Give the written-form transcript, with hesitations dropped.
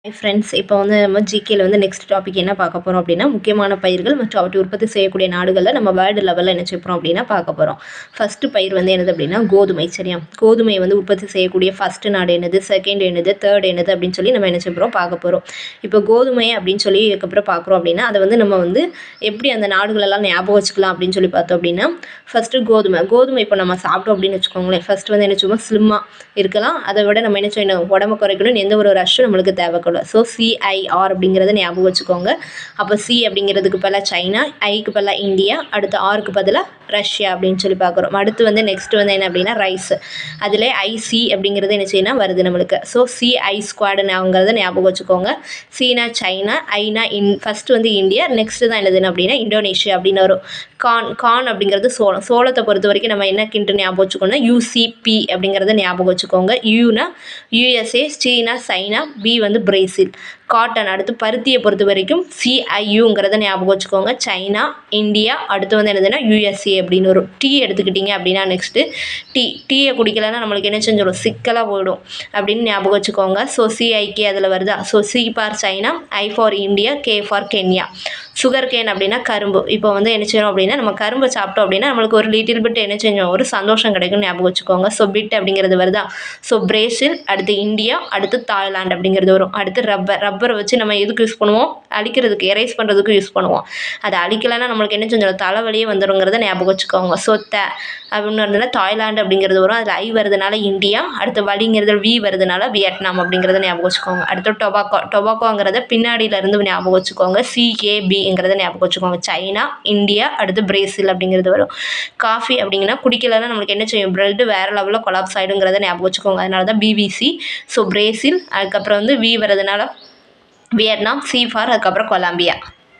Friends, இப்போ வந்து நம்ம ஜிகேல வந்து நெக்ஸ்ட் டாபிக் என்ன பார்க்க போகிறோம் அப்படின்னா, முக்கியமான பயிர்கள் மற்றும் அவற்றை உற்பத்தி செய்யக்கூடிய நாடுகளில் நம்ம வேர்ல்டு லெவலில் என்ன செய்ய போகிறோம் அப்படின்னா பார்க்க போகிறோம். ஃபஸ்ட்டு பயிர் வந்து என்னது அப்படின்னா கோதுமை. சரியா, கோதுமையை வந்து உற்பத்தி செய்யக்கூடிய ஃபஸ்ட்டு நாடு என்னது, செகண்ட் என்னது, தேர்ட் என்னது அப்படின்னு சொல்லி நம்ம என்ன செய்ய போகிறோம் பார்க்க போகிறோம். இப்போ கோதுமை அப்படின்னு சொல்லி இதுக்கப்புறம் பார்க்குறோம் அப்படின்னா, அதை வந்து நம்ம வந்து எப்படி அந்த நாடுகளெல்லாம் ஞாபகம் வச்சுக்கலாம் அப்படின்னு சொல்லி பார்த்தோம் அப்படின்னா, ஃபஸ்ட்டு கோதுமை இப்போ நம்ம சாப்பிட்டோம் அப்படின்னு வச்சுக்கோங்களேன். ஃபஸ்ட்டு வந்து என்ன செய்வோம், ஸ்லிம்மாக இருக்கலாம். அதை விட நம்ம என்ன செய்யணும், உடம்பு குறைக்கணும்னு எந்த ஒரு ரஷ்ஷும் நம்மளுக்கு தேவைப்படும். ஸோ CIR அப்படிங்கிறத ஞாபகம் வச்சுக்கோங்க. அப்போ C அப்படிங்கிறதுக்கு பதிலாக சைனா, ஐக்கு பதிலாக இந்தியா, அடுத்து ஆருக்கு பதிலாக ரஷ்யா அப்படின்னு சொல்லி பார்க்குறோம். அடுத்து வந்து நெக்ஸ்ட் வந்து என்ன அப்படின்னா ரைஸ். அதில் IC அப்படிங்கிறது என்ன செய்யணும் வருது நம்மளுக்கு. ஸோ CI ஸ்குவாடுங்கிறத ஞாபகம் வச்சுக்கோங்க. சீனா சைனா, ஐனா ஃபஸ்ட்டு வந்து இந்தியா, நெக்ஸ்ட்டு தான் என்னதுன்னு அப்படின்னா இந்தோனேஷியா அப்படின்னு வரும். கார்ன் அப்படிங்கிறது சோளத்தை பொறுத்த வரைக்கும் நம்ம என்ன கிண்டு ஞாபகம் வச்சுக்கோங்க, UCP அப்படிங்கிறத ஞாபகம் வச்சுக்கோங்க. யூனா USA, சீனா சைனா, B வந்து பிரேசில். காட்டன் அடுத்து பருத்தியை பொறுத்த வரைக்கும் CIUங்கிறத ஞாபகம் வச்சுக்கோங்க. சைனா, இந்தியா, அடுத்து வந்து என்னதுன்னா USA அப்படின்னு வரும். டீ எடுத்துக்கிட்டிங்க அப்படின்னா நெக்ஸ்ட்டு டீயை குடிக்கலைன்னா நம்மளுக்கு என்ன செஞ்சிடும், சிக்கலாக போயிடும் அப்படின்னு ஞாபகம் வச்சுக்கோங்க. ஸோ CIK அதில் வருதா. So C for China, I for India, K for Kenya. Sugar cane அப்படின்னா கரும்பு. இப்போ வந்து என்ன செய்யணும் அப்படின்னா, நம்ம கரும்பு சாப்பிட்டோம் அப்படின்னா நம்மளுக்கு ஒரு லிட்டில் பிட் என்ன செஞ்சோம், ஒரு சந்தோஷம் கிடைக்கும்னு ஞாபகம் வச்சுக்கோங்க. ஸோ பிட் அப்படிங்கிறது வருதா. ஸோ பிரேசில், அடுத்து இந்தியா, அடுத்து தாய்லாந்து அப்படிங்கிறது வரும். அடுத்து ரப்பரை வச்சு நம்ம எதுக்கு யூஸ் பண்ணுவோம், அழிக்கிறதுக்கு, எரேஸ் பண்ணுறதுக்கு யூஸ் பண்ணுவோம். அதை அழிக்கலைன்னா நம்மளுக்கு என்ன செஞ்சிடும், தலைவலியே வந்துடுங்கிறத ஞாபகம் வச்சுக்கோங்க. ஸோ அப்படின்னு இருந்ததுன்னா தாய்லாந்து அப்படிங்கிறது வரும். அதில் I வருதுனால இந்தியா, அடுத்து வலிங்கிறது V வருதுனால வியட்நாம் அப்படிங்கிறத ஞாபகம் வச்சுக்கோங்க. அடுத்து டொபாக்கோங்கிறத பின்னாடியிலேருந்து ஞாபகம் வச்சுக்கோங்க. CABங்கிறத ஞாபகம் வச்சுக்கோங்க. சைனா, இந்தியா, அடுத்து பிரேசில் அப்படிங்கிறது வரும். காஃபி அப்படிங்கன்னா குடிக்கலைன்னா நம்மளுக்கு என்ன செய்யும், பிரெட் வேறு லெவலில் கொலாப்ஸ் ஆகிடுங்கிறத ஞாபகம் வச்சுக்கோங்க. அதனால தான் BBC. ஸோ பிரேசில், அதுக்கப்புறம் வந்து V வரதுனால வியட்நாம், C ஃபார் அதுக்கப்புறம் கொலம்பியா.